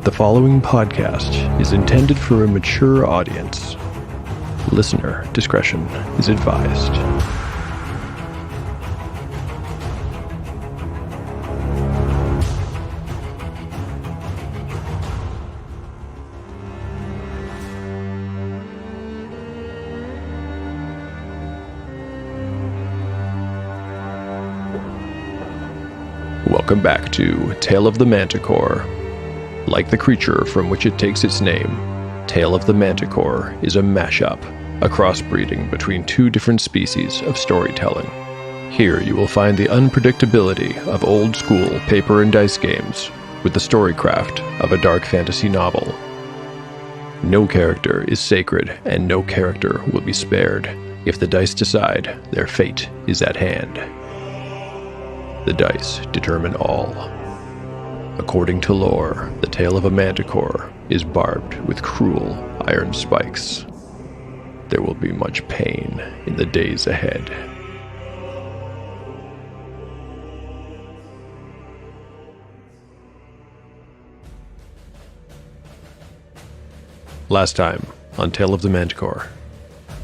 The following podcast is intended for a mature audience. Listener discretion is advised. Welcome back to Tale of the Manticore. Like the creature from which it takes its name, Tale of the Manticore is a mashup, a crossbreeding between two different species of storytelling. Here you will find the unpredictability of old-school paper and dice games with the storycraft of a dark fantasy novel. No character is sacred, and no character will be spared. If the dice decide, their fate is at hand. The dice determine all. According to lore, the tale of a manticore is barbed with cruel iron spikes. There will be much pain in the days ahead. Last time on Tale of the Manticore.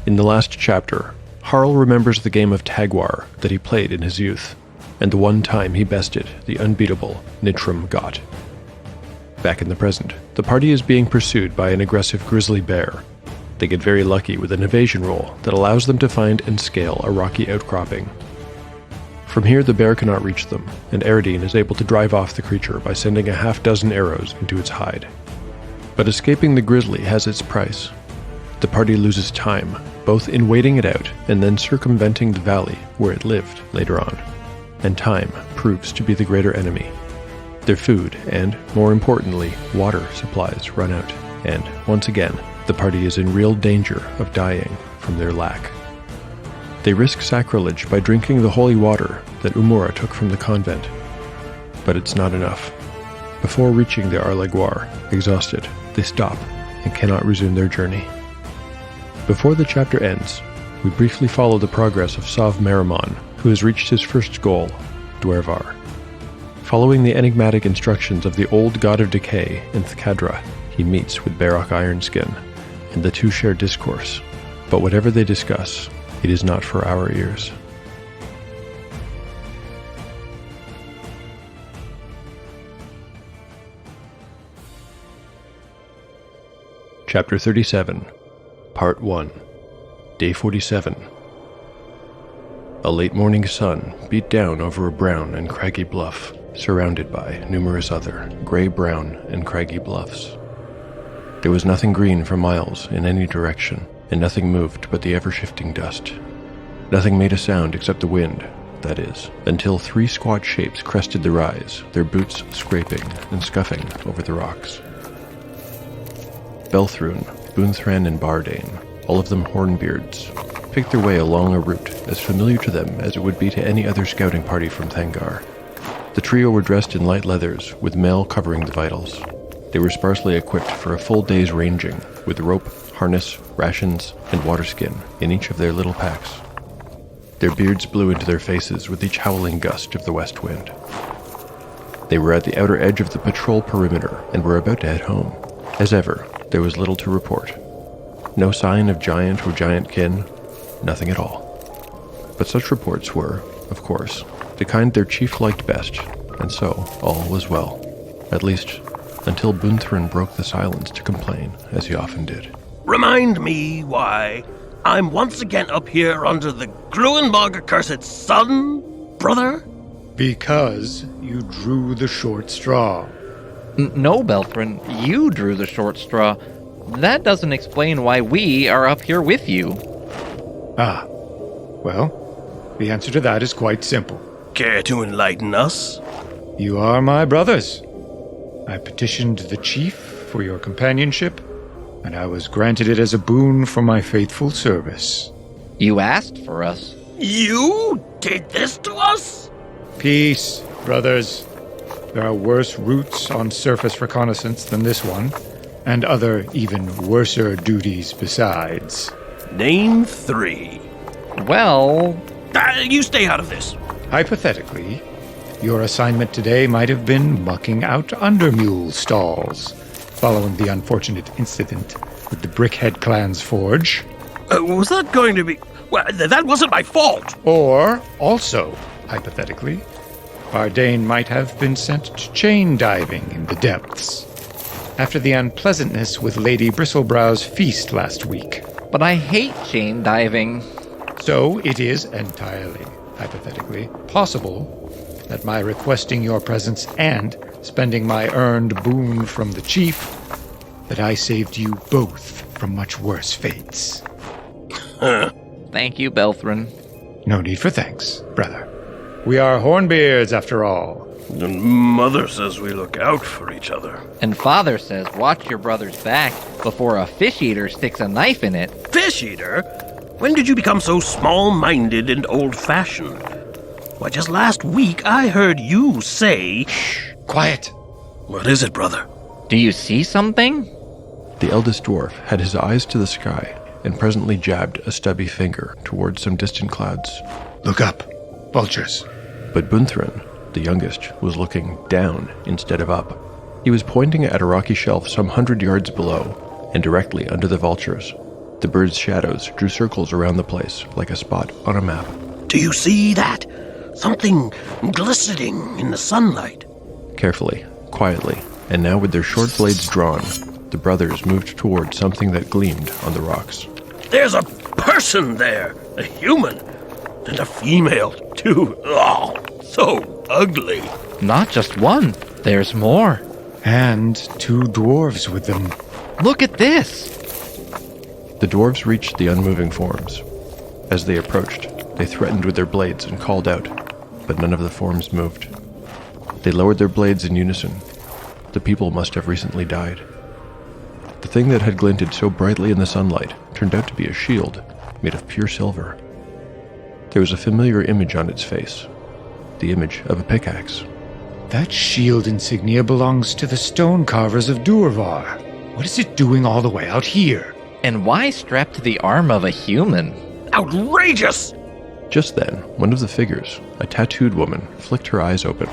In the last chapter, Harl remembers the game of tag war that he played in his youth, and the one time he bested the unbeatable Nitram Got. Back in the present, the party is being pursued by an aggressive grizzly bear. They get very lucky with an evasion roll that allows them to find and scale a rocky outcropping. From here, the bear cannot reach them, and Eridine is able to drive off the creature by sending a half-dozen arrows into its hide. But escaping the grizzly has its price. The party loses time, both in waiting it out and then circumventing the valley where it lived later on. And time proves to be the greater enemy. Their food and, more importantly, water supplies run out, and once again, the party is in real danger of dying from their lack. They risk sacrilege by drinking the holy water that Umura took from the convent. But it's not enough. Before reaching the Arleguar, exhausted, they stop and cannot resume their journey. Before the chapter ends, we briefly follow the progress of Sav Merimon, who has reached his first goal, Dwervar. Following the enigmatic instructions of the old god of decay in Thkadra, he meets with Barok Ironskin, and the two share discourse. But whatever they discuss, it is not for our ears. Chapter 37, Part 1, Day 47. A late morning sun beat down over a brown and craggy bluff, surrounded by numerous other gray-brown and craggy bluffs. There was nothing green for miles in any direction, and nothing moved but the ever-shifting dust. Nothing made a sound except the wind, that is, until three squat shapes crested the rise, their boots scraping and scuffing over the rocks. Belthroon, Boonthran, and Bardane, all of them hornbeards, picked their way along a route as familiar to them as it would be to any other scouting party from Thangar. The trio were dressed in light leathers, with mail covering the vitals. They were sparsely equipped for a full day's ranging, with rope, harness, rations, and water skin in each of their little packs. Their beards blew into their faces with each howling gust of the west wind. They were at the outer edge of the patrol perimeter and were about to head home. As ever, there was little to report. No sign of giant or giant kin, nothing at all. But such reports were, of course, the kind their chief liked best, and so all was well. At least, until Boonthran broke the silence to complain, as he often did. Remind me why I'm once again up here under the Gruenbog accursed sun, brother? Because you drew the short straw. No, Belthrin, you drew the short straw. That doesn't explain why we are up here with you. Ah, well, the answer to that is quite simple. Care to enlighten us? You are my brothers. I petitioned the chief for your companionship, and I was granted it as a boon for my faithful service. You asked for us. You did this to us? Peace, brothers. There are worse routes on surface reconnaissance than this one, and other even worser duties besides. Name 3. Well... You stay out of this. Hypothetically, your assignment today might have been mucking out undermule stalls, following the unfortunate incident with the Brickhead clan's forge. Was that going to be... Well, that wasn't my fault. Or, also, hypothetically, Bardane might have been sent to chain diving in the depths after the unpleasantness with Lady Bristlebrow's feast last week. But I hate chain diving. So it is entirely, hypothetically, possible that my requesting your presence and spending my earned boon from the chief, that I saved you both from much worse fates. Thank you, Belthrin. No need for thanks, brother. We are hornbeards, after all. And Mother says we look out for each other. And Father says watch your brother's back before a fish eater sticks a knife in it. Fish eater? When did you become so small-minded and old-fashioned? Why, just last week I heard you say... Shh! Quiet! What is it, brother? Do you see something? The eldest dwarf had his eyes to the sky and presently jabbed a stubby finger towards some distant clouds. Look up. Vultures. But Bunthrin, the youngest, was looking down instead of up. He was pointing at a rocky shelf some 100 yards below, and directly under the vultures. The birds' shadows drew circles around the place like a spot on a map. Do you see that? Something glistening in the sunlight. Carefully, quietly, and now with their short blades drawn, the brothers moved toward something that gleamed on the rocks. There's a person there, a human, and a female, too. Oh, so ugly. Not just one. There's more. And 2 dwarves with them. Look at this. The dwarves reached the unmoving forms. As they approached, they threatened with their blades and called out, but none of the forms moved. They lowered their blades in unison. The people must have recently died. The thing that had glinted so brightly in the sunlight turned out to be a shield made of pure silver. There was a familiar image on its face, the image of a pickaxe. That shield insignia belongs to the stone carvers of Durvar. What is it doing all the way out here? And why strapped to the arm of a human? Outrageous! Just then, one of the figures, a tattooed woman, flicked her eyes open.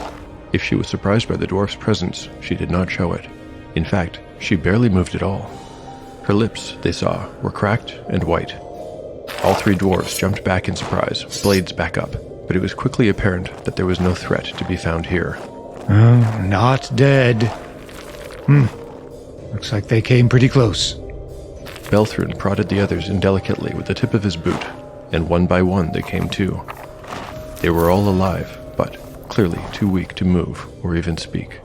If she was surprised by the dwarf's presence, she did not show it. In fact, she barely moved at all. Her lips, they saw, were cracked and white. All 3 dwarves jumped back in surprise, blades back up, but it was quickly apparent that there was no threat to be found here. Oh, not dead. Looks like they came pretty close. Belthrin prodded the others indelicately with the tip of his boot, and one by one they came to. They were all alive, but clearly too weak to move or even speak.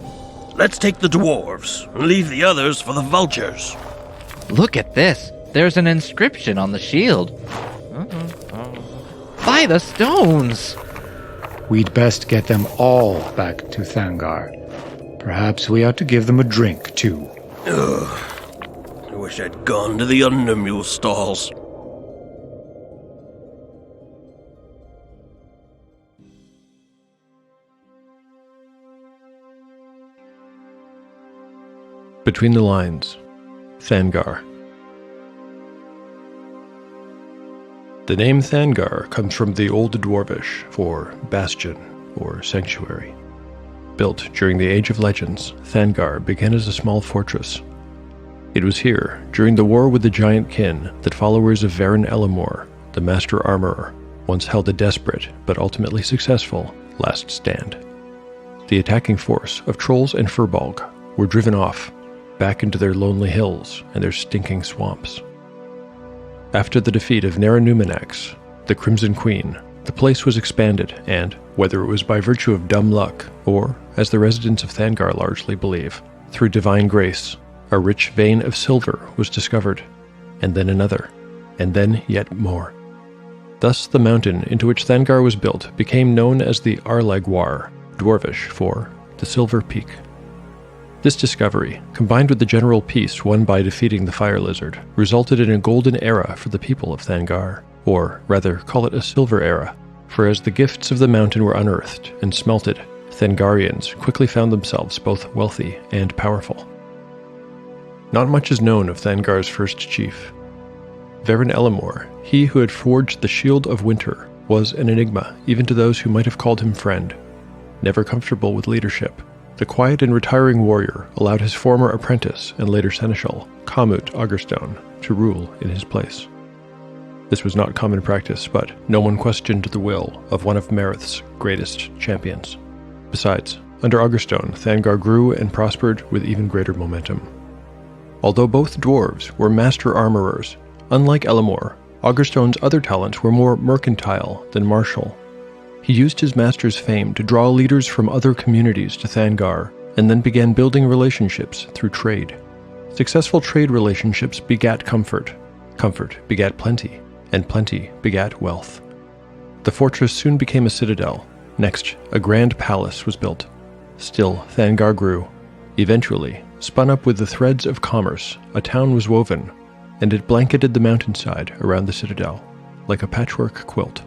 Let's take the dwarves and leave the others for the vultures. Look at this. There's an inscription on the shield. By the stones! We'd best get them all back to Thangar. Perhaps we ought to give them a drink, too. I wish I'd gone to the Undermule stalls. Between the lines, Thangar. The name Thangar comes from the Old Dwarvish for bastion or sanctuary. Built during the Age of Legends, Thangar began as a small fortress. It was here, during the war with the Giant Kin, that followers of Varen Elamor, the Master Armorer, once held a desperate, but ultimately successful, last stand. The attacking force of trolls and furbolg were driven off, back into their lonely hills and their stinking swamps. After the defeat of Naranumenax, the Crimson Queen, the place was expanded and, whether it was by virtue of dumb luck, or, as the residents of Thangar largely believe, through divine grace, a rich vein of silver was discovered, and then another, and then yet more. Thus the mountain into which Thangar was built became known as the Arlegwar, Dwarvish for the Silver Peak. This discovery, combined with the general peace won by defeating the Fire Lizard, resulted in a golden era for the people of Thangar, or rather call it a silver era, for as the gifts of the mountain were unearthed and smelted, Thangarians quickly found themselves both wealthy and powerful. Not much is known of Thangar's first chief. Varen Elamor, he who had forged the Shield of Winter, was an enigma even to those who might have called him friend. Never comfortable with leadership, The quiet and retiring warrior allowed his former apprentice and later seneschal, Kamut Augerstone, to rule in his place. This was not common practice, but no one questioned the will of one of Merith's greatest champions. Besides, under Augerstone, Thangar grew and prospered with even greater momentum. Although both dwarves were master armorers, unlike Elamor, Augerstone's other talents were more mercantile than martial. He used his master's fame to draw leaders from other communities to Thangar, and then began building relationships through trade. Successful trade relationships begat comfort, comfort begat plenty, and plenty begat wealth. The fortress soon became a citadel. Next, a grand palace was built. Still, Thangar grew. Eventually, spun up with the threads of commerce, a town was woven, and it blanketed the mountainside around the citadel, like a patchwork quilt.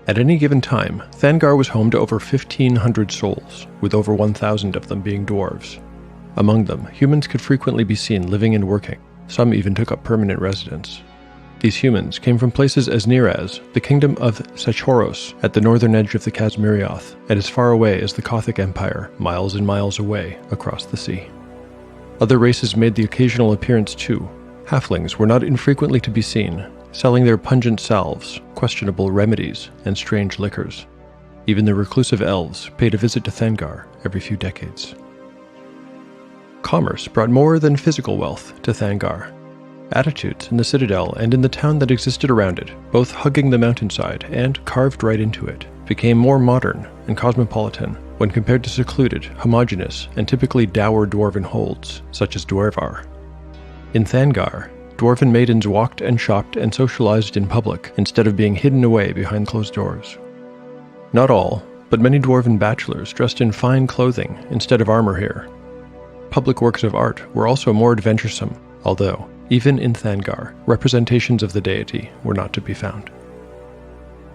At any given time, Thangar was home to over 1,500 souls, with over 1,000 of them being dwarves. Among them, humans could frequently be seen living and working. Some even took up permanent residence. These humans came from places as near as the kingdom of Sachoros at the northern edge of the Kazmirioth, and as far away as the Kothic Empire, miles and miles away across the sea. Other races made the occasional appearance too. Halflings were not infrequently to be seen, selling their pungent salves, questionable remedies, and strange liquors. Even the reclusive elves paid a visit to Thangar every few decades. Commerce brought more than physical wealth to Thangar. Attitudes in the citadel and in the town that existed around it, both hugging the mountainside and carved right into it, became more modern and cosmopolitan when compared to secluded, homogeneous, and typically dour dwarven holds, such as Dwarvar. In Thangar, dwarven maidens walked and shopped and socialized in public instead of being hidden away behind closed doors. Not all, but many dwarven bachelors dressed in fine clothing instead of armor here. Public works of art were also more adventuresome, although, even in Thangar, representations of the deity were not to be found.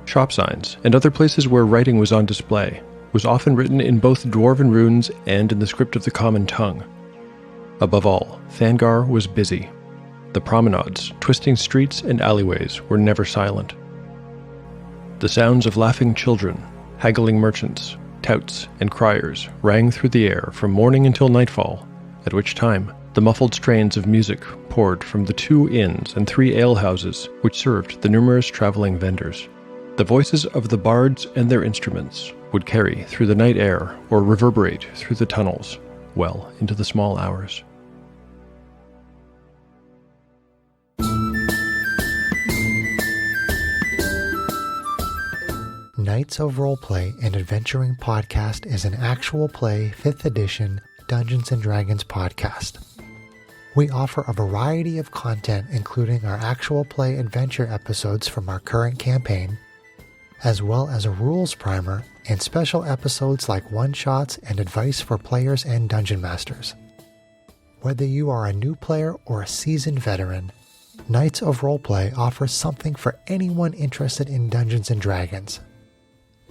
Shop signs and other places where writing was on display was often written in both dwarven runes and in the script of the common tongue. Above all, Thangar was busy. The promenades, twisting streets, and alleyways were never silent. The sounds of laughing children, haggling merchants, touts, and criers rang through the air from morning until nightfall, at which time the muffled strains of music poured from the 2 inns and 3 alehouses which served the numerous traveling vendors. The voices of the bards and their instruments would carry through the night air or reverberate through the tunnels well into the small hours. Knights of Roleplay and Adventuring Podcast is an actual play 5th edition Dungeons & Dragons podcast. We offer a variety of content including our actual play adventure episodes from our current campaign, as well as a rules primer and special episodes like one-shots and advice for players and dungeon masters. Whether you are a new player or a seasoned veteran, Knights of Roleplay offers something for anyone interested in Dungeons & Dragons.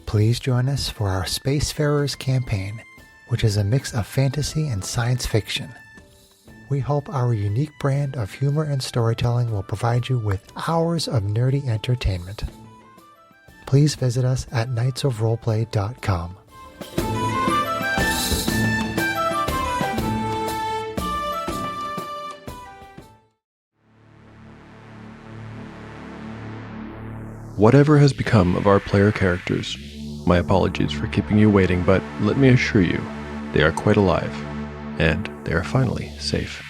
Please join us for our Spacefarers campaign, which is a mix of fantasy and science fiction. We hope our unique brand of humor and storytelling will provide you with hours of nerdy entertainment. Please visit us at knightsofroleplay.com. Whatever has become of our player characters, my apologies for keeping you waiting, but let me assure you, they are quite alive, and they are finally safe.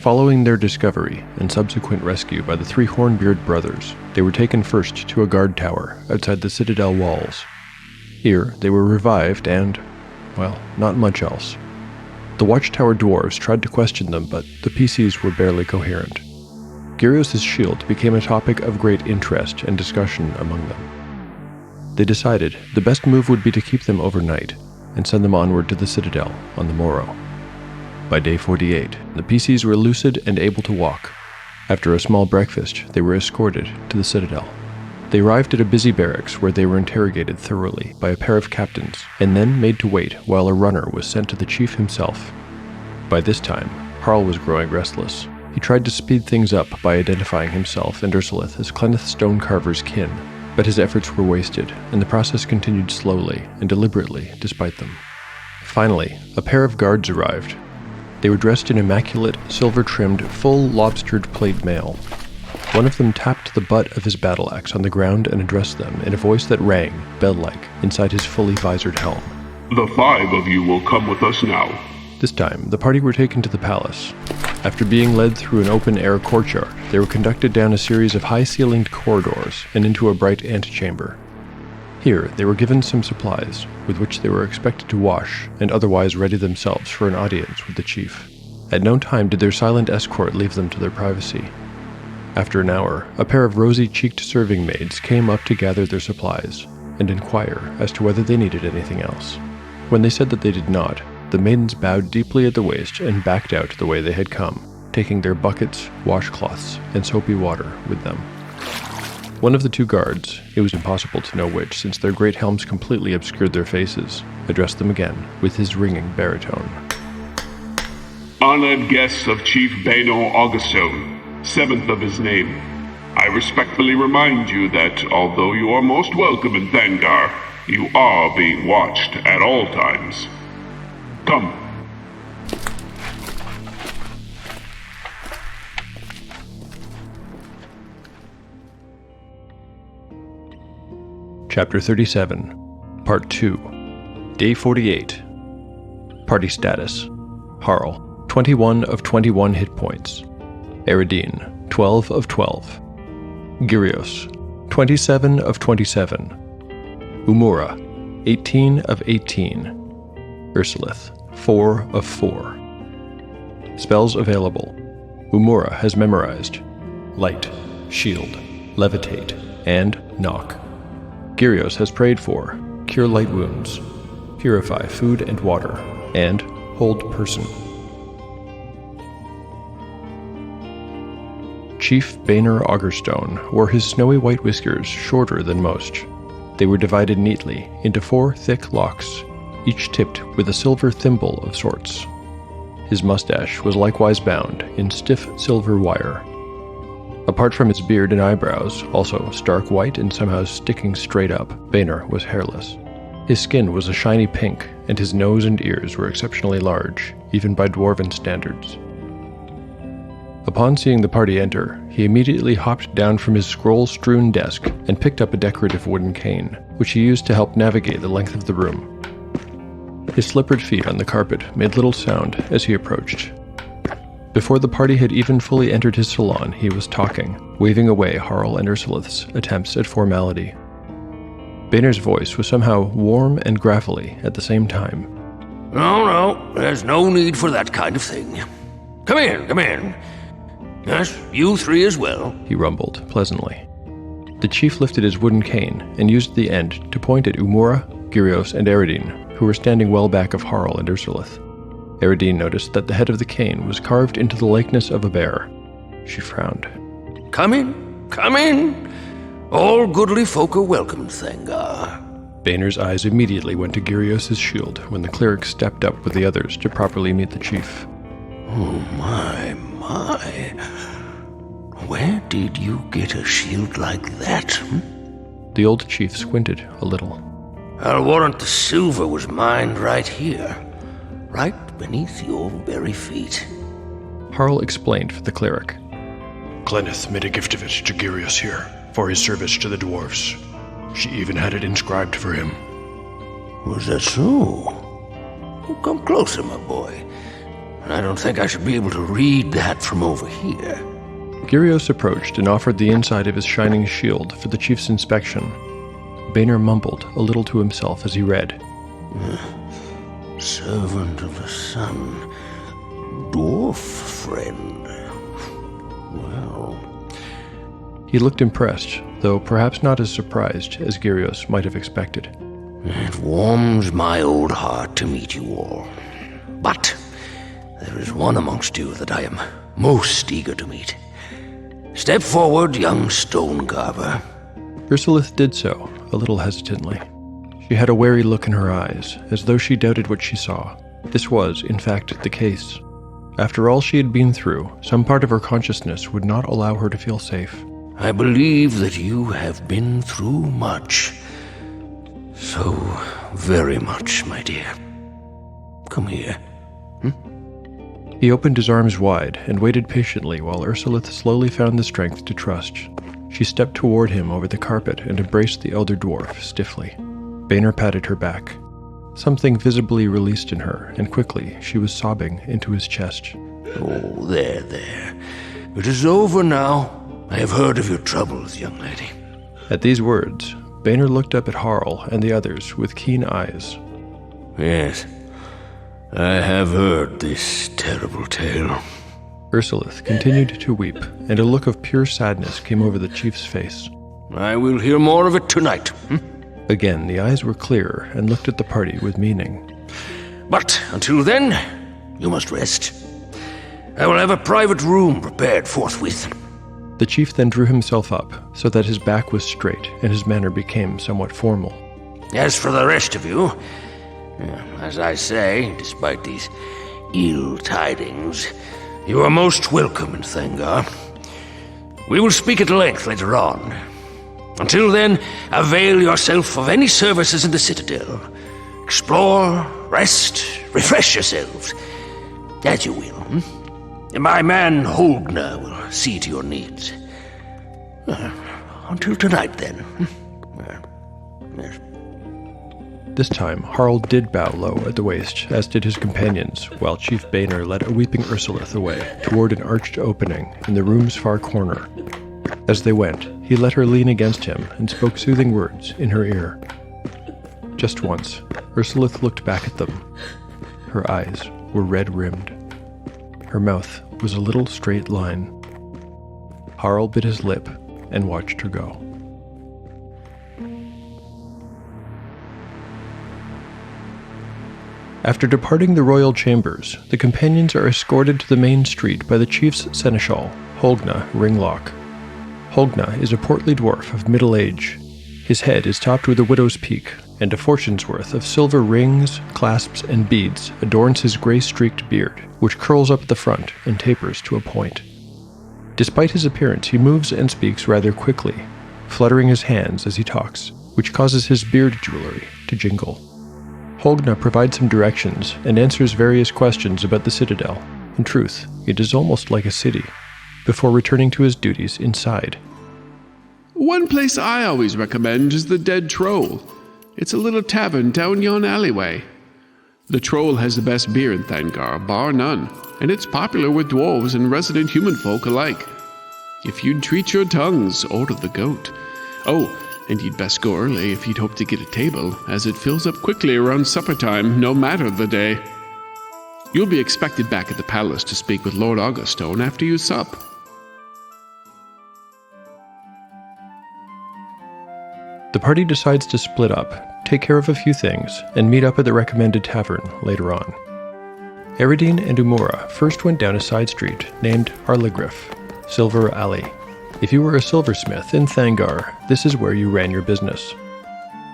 Following their discovery and subsequent rescue by the 3 Hornbeard brothers, they were taken first to a guard tower outside the Citadel walls. Here, they were revived and, well, not much else. The Watchtower dwarves tried to question them, but the PCs were barely coherent. Gyrios' shield became a topic of great interest and discussion among them. They decided the best move would be to keep them overnight and send them onward to the Citadel on the morrow. By day 48, the PCs were lucid and able to walk. After a small breakfast, they were escorted to the Citadel. They arrived at a busy barracks where they were interrogated thoroughly by a pair of captains and then made to wait while a runner was sent to the chief himself. By this time, Harl was growing restless. He tried to speed things up by identifying himself and Ursulith as Clenneth Stonecarver's kin, but his efforts were wasted, and the process continued slowly and deliberately despite them. Finally, a pair of guards arrived. They were dressed in immaculate, silver-trimmed, full lobstered plate mail. One of them tapped the butt of his battle axe on the ground and addressed them in a voice that rang, bell-like, inside his fully visored helm. The 5 of you will come with us now. This time, the party were taken to the palace. After being led through an open-air courtyard, they were conducted down a series of high-ceilinged corridors and into a bright antechamber. Here, they were given some supplies, with which they were expected to wash and otherwise ready themselves for an audience with the chief. At no time did their silent escort leave them to their privacy. After an hour, a pair of rosy-cheeked serving maids came up to gather their supplies and inquire as to whether they needed anything else. When they said that they did not, the maidens bowed deeply at the waist and backed out the way they had come, taking their buckets, washcloths, and soapy water with them. One of the 2 guards, it was impossible to know which since their great helms completely obscured their faces, addressed them again with his ringing baritone. Honored guests of Chief Beno Augerstone, 7th of his name, I respectfully remind you that although you are most welcome in Thangar, you are being watched at all times. Come. Chapter 37, Part 2, Day 48. Party status. Harl, 21 of 21 hit points. Eridine, 12 of 12. Gyrios, 27 of 27. Umura, 18 of 18. Ursulith, 4 of 4. Spells available. Umura has memorized Light, Shield, Levitate, and Knock. Gyrios has prayed for Cure Light Wounds, Purify Food and Water, and Hold Person. Chief Baner Augerstone wore his snowy white whiskers shorter than most. They were divided neatly into 4 thick locks, each tipped with a silver thimble of sorts. His mustache was likewise bound in stiff silver wire. Apart from his beard and eyebrows, also stark white and somehow sticking straight up, Baner was hairless. His skin was a shiny pink, and his nose and ears were exceptionally large, even by dwarven standards. Upon seeing the party enter, he immediately hopped down from his scroll-strewn desk and picked up a decorative wooden cane, which he used to help navigate the length of the room. His slippered feet on the carpet made little sound as he approached. Before the party had even fully entered his salon, he was talking, waving away Harl and Ursulith's attempts at formality. Baner's voice was somehow warm and gravelly at the same time. No, there's no need for that kind of thing. Come in. Yes, you 3 as well. He rumbled pleasantly. The chief lifted his wooden cane and used the end to point at Umura, Gyrios, and Eridine, who were standing well back of Harl and Ursulith. Eridine noticed that the head of the cane was carved into the likeness of a bear. She frowned. Come in. All goodly folk are welcome, Thangar. Baner's eyes immediately went to Gyrios' shield when the cleric stepped up with the others to properly meet the chief. Oh my. Where did you get a shield like that? The old chief squinted a little. I'll warrant the silver was mined right here, right beneath your very feet. Harl explained for the cleric. Gleneth made a gift of it to Gyrios here, for his service to the dwarves. She even had it inscribed for him. Was that so? Well, come closer, my boy. I don't think I should be able to read that from over here. Gyrios approached and offered the inside of his shining shield for the chief's inspection. Baner mumbled a little to himself as he read. Servant of the sun, dwarf friend. Well... He looked impressed, though perhaps not as surprised as Gyrios might have expected. It warms my old heart to meet you all. But there is one amongst you that I am most eager to meet. Step forward, young stone carver. Ursulith did so, a little hesitantly. She had a wary look in her eyes, as though she doubted what she saw. This was, in fact, the case. After all she had been through, some part of her consciousness would not allow her to feel safe. I believe that you have been through much. So very much, my dear. Come here. He opened his arms wide and waited patiently while Ursulith slowly found the strength to trust. She stepped toward him over the carpet and embraced the elder dwarf stiffly. Boehner patted her back. Something visibly released in her, and quickly she was sobbing into his chest. Oh, there. It is over now. I have heard of your troubles, young lady. At these words, Boehner looked up at Harl and the others with keen eyes. Yes, I have heard this terrible tale. Ursulith continued to weep, and a look of pure sadness came over the chief's face. I will hear more of it tonight. Again, the eyes were clearer and looked at the party with meaning. But until then, you must rest. I will have a private room prepared forthwith. The chief then drew himself up so that his back was straight and his manner became somewhat formal. As for the rest of you, as I say, despite these ill tidings, you are most welcome in Thangar. We will speak at length later on. Until then, avail yourself of any services in the Citadel. Explore, rest, refresh yourselves, as you will. My man Holdner will see to your needs. Until tonight, then. Yes. This time, Harl did bow low at the waist, as did his companions, while Chief Boehner led a weeping Ursulith away, toward an arched opening in the room's far corner. As they went, he let her lean against him and spoke soothing words in her ear. Just once, Ursulith looked back at them. Her eyes were red-rimmed. Her mouth was a little straight line. Harl bit his lip and watched her go. After departing the royal chambers, the companions are escorted to the main street by the chief's seneschal, Holgna Ringlock. Holgna is a portly dwarf of middle age. His head is topped with a widow's peak, and a fortune's worth of silver rings, clasps, and beads adorns his gray-streaked beard, which curls up at the front and tapers to a point. Despite his appearance, he moves and speaks rather quickly, fluttering his hands as he talks, which causes his beard jewelry to jingle. Holgna provides some directions and answers various questions about the Citadel. In truth, it is almost like a city, before returning to his duties inside. One place I always recommend is the Dead Troll. It's a little tavern down yon alleyway. The Troll has the best beer in Thangar, bar none, and it's popular with dwarves and resident human folk alike. If you'd treat your tongues, order the goat. Oh, and you'd best go early if you'd hope to get a table, as it fills up quickly around supper time, no matter the day. You'll be expected back at the palace to speak with Lord Augerstone after you sup. The party decides to split up, take care of a few things, and meet up at the recommended tavern later on. Eridine and Umura first went down a side street named Arligriff, Silver Alley. If you were a silversmith in Thangar, this is where you ran your business.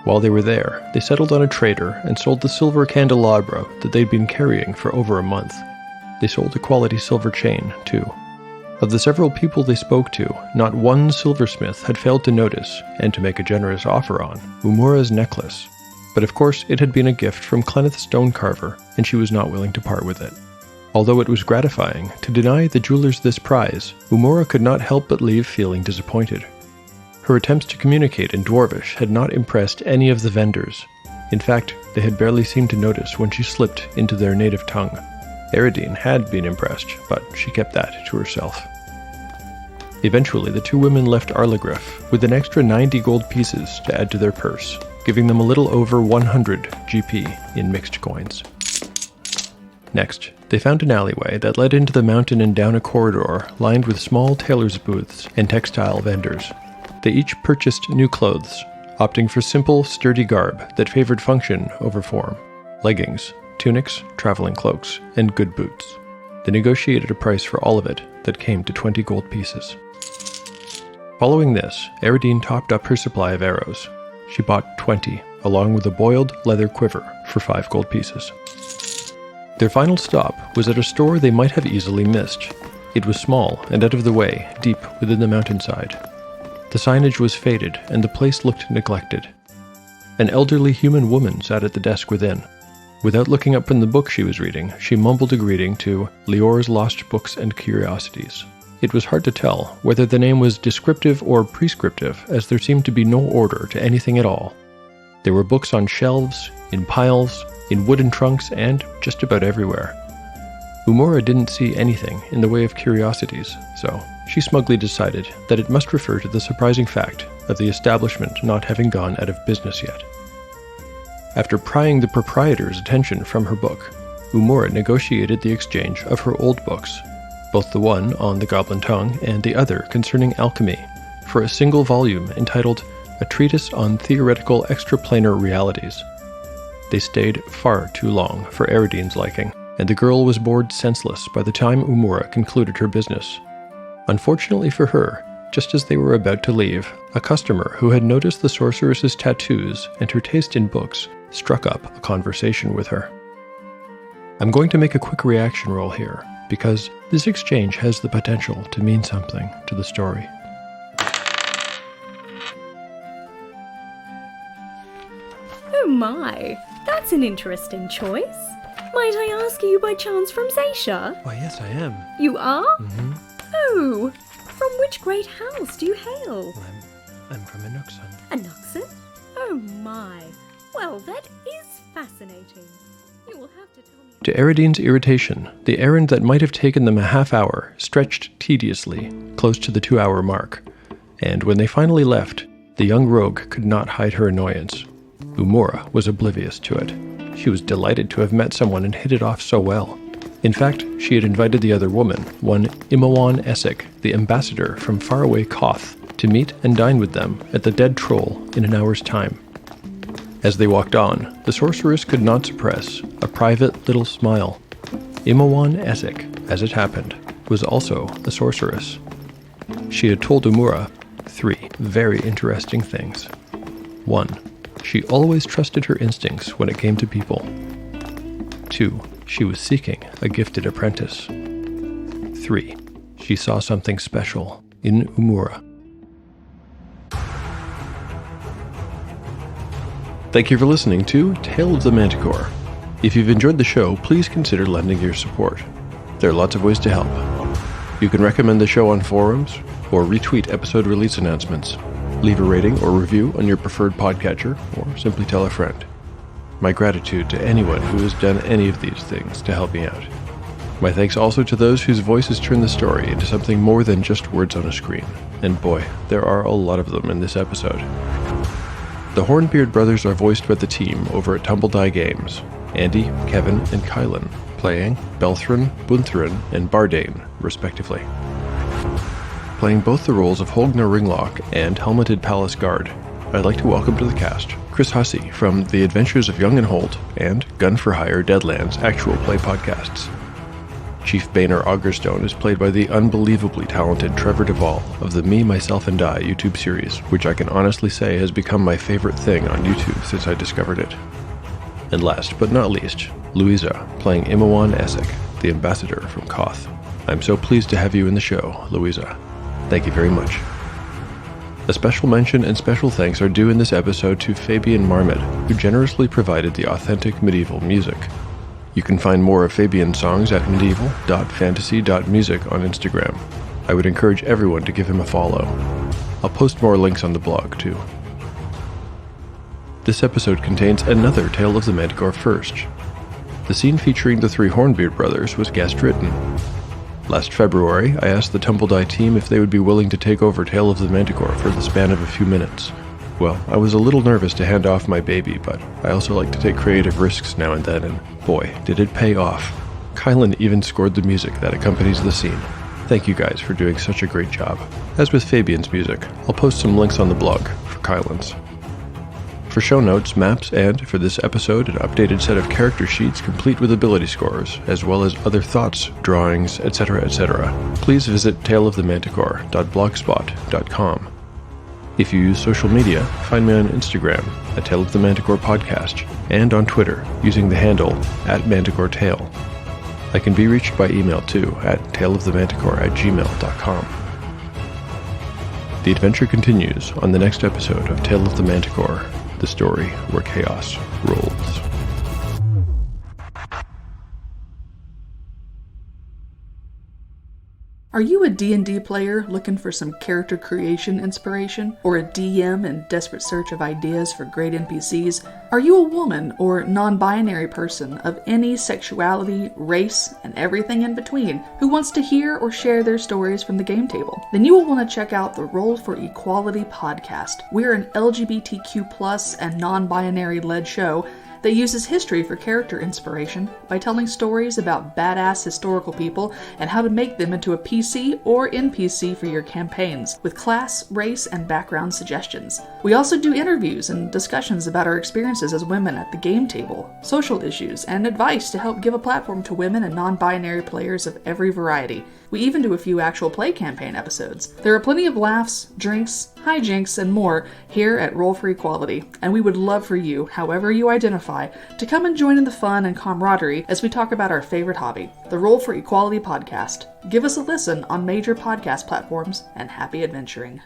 While they were there, they settled on a trader and sold the silver candelabra that they'd been carrying for over a month. They sold a quality silver chain, too. Of the several people they spoke to, not one silversmith had failed to notice, and to make a generous offer on, Umura's necklace. But of course it had been a gift from Clenneth Stonecarver, and she was not willing to part with it. Although it was gratifying to deny the jewelers this prize, Umura could not help but leave feeling disappointed. Her attempts to communicate in Dwarvish had not impressed any of the vendors. In fact, they had barely seemed to notice when she slipped into their native tongue. Eridine had been impressed, but she kept that to herself. Eventually, the two women left Arligriff with an extra 90 gold pieces to add to their purse, giving them a little over 100 GP in mixed coins. Next, they found an alleyway that led into the mountain and down a corridor lined with small tailors' booths and textile vendors. They each purchased new clothes, opting for simple, sturdy garb that favored function over form: leggings, tunics, traveling cloaks, and good boots. They negotiated a price for all of it that came to 20 gold pieces. Following this, Eridine topped up her supply of arrows. She bought 20, along with a boiled leather quiver for 5 gold pieces. Their final stop was at a store they might have easily missed. It was small and out of the way, deep within the mountainside. The signage was faded, and the place looked neglected. An elderly human woman sat at the desk within. Without looking up from the book she was reading, she mumbled a greeting to Lior's Lost Books and Curiosities. It was hard to tell whether the name was descriptive or prescriptive, as there seemed to be no order to anything at all. There were books on shelves, in piles, in wooden trunks, and just about everywhere. Umura didn't see anything in the way of curiosities, so she smugly decided that it must refer to the surprising fact of the establishment not having gone out of business yet. After prying the proprietor's attention from her book, Umura negotiated the exchange of her old books, both the one on the Goblin Tongue and the other concerning alchemy, for a single volume entitled A Treatise on Theoretical Extraplanar Realities. They stayed far too long for Eradine's liking, and the girl was bored senseless by the time Umura concluded her business. Unfortunately for her, just as they were about to leave, a customer who had noticed the sorceress's tattoos and her taste in books struck up a conversation with her. I'm going to make a quick reaction roll here, because this exchange has the potential to mean something to the story. Oh my, that's an interesting choice. Might I ask, are you by chance from Zaisha? Why, yes, I am. You are? Mm-hmm. Oh, from which great house do you hail? I'm from Anuxon. Anuxon? Oh my. Well, that is fascinating. You will have to tell me... To Eradine's irritation, the errand that might have taken them a half hour stretched tediously, close to the 2-hour mark, and when they finally left, the young rogue could not hide her annoyance. Umura was oblivious to it. She was delighted to have met someone and hit it off so well. In fact, she had invited the other woman, one Imawan Essek, the ambassador from faraway Koth, to meet and dine with them at the Dead Troll in an hour's time. As they walked on, the sorceress could not suppress a private little smile. Imawan Essek, as it happened, was also a sorceress. She had told Umura 3 very interesting things. 1. She always trusted her instincts when it came to people. 2. She was seeking a gifted apprentice. 3. She saw something special in Umura. Thank you for listening to Tale of the Manticore. If you've enjoyed the show, please consider lending your support. There are lots of ways to help. You can recommend the show on forums, or retweet episode release announcements, leave a rating or review on your preferred podcatcher, or simply tell a friend. My gratitude to anyone who has done any of these things to help me out. My thanks also to those whose voices turn the story into something more than just words on a screen. And boy, there are a lot of them in this episode. The Hornbeard brothers are voiced by the team over at Tumbledye Games, Andy, Kevin, and Kylan, playing Belthrin, Bunthrin, and Bardane, respectively. Playing both the roles of Holgna Ringlock and Helmeted Palace Guard, I'd like to welcome to the cast Chris Hussey from The Adventures of Young and Holt and Gun for Hire Deadlands actual play podcasts. Chief Boehner Augerstone is played by the unbelievably talented Trevor Duvall of the Me, Myself, and I YouTube series, which I can honestly say has become my favorite thing on YouTube since I discovered it. And last but not least, Louisa, playing Imawan Essek, the ambassador from Koth. I'm so pleased to have you in the show, Louisa. Thank you very much. A special mention and special thanks are due in this episode to Fabian Marmot, who generously provided the authentic medieval music. You can find more of Fabian's songs at medieval.fantasy.music on Instagram. I would encourage everyone to give him a follow. I'll post more links on the blog, too. This episode contains another Tale of the Manticore first. The scene featuring the 3 Hornbeard brothers was guest-written. Last February, I asked the Tumbledye team if they would be willing to take over Tale of the Manticore for the span of a few minutes. Well, I was a little nervous to hand off my baby, but I also like to take creative risks now and then, and boy, did it pay off. Kylan even scored the music that accompanies the scene. Thank you guys for doing such a great job. As with Fabian's music, I'll post some links on the blog for Kylan's. For show notes, maps, and, for this episode, an updated set of character sheets complete with ability scores, as well as other thoughts, drawings, etc., please visit taleofthemanticore.blogspot.com. If you use social media, find me on Instagram at Tale of the Manticore Podcast, and on Twitter using the handle @ManticoreTale. I can be reached by email too at taleofthemanticore@gmail.com. The adventure continues on the next episode of Tale of the Manticore, the story where chaos rolls. Are you a D&D player looking for some character creation inspiration? Or a DM in desperate search of ideas for great NPCs? Are you a woman or non-binary person of any sexuality, race, and everything in between who wants to hear or share their stories from the game table? Then you will want to check out the Roll for Equality podcast. We're an LGBTQ+ and non-binary led show that uses history for character inspiration by telling stories about badass historical people and how to make them into a PC or NPC for your campaigns, with class, race, and background suggestions. We also do interviews and discussions about our experiences as women at the game table, social issues, and advice to help give a platform to women and non-binary players of every variety. We even do a few actual play campaign episodes. There are plenty of laughs, drinks, hijinks, and more here at Roll for Equality, and we would love for you, however you identify, to come and join in the fun and camaraderie as we talk about our favorite hobby, the Roll for Equality podcast. Give us a listen on major podcast platforms, and happy adventuring.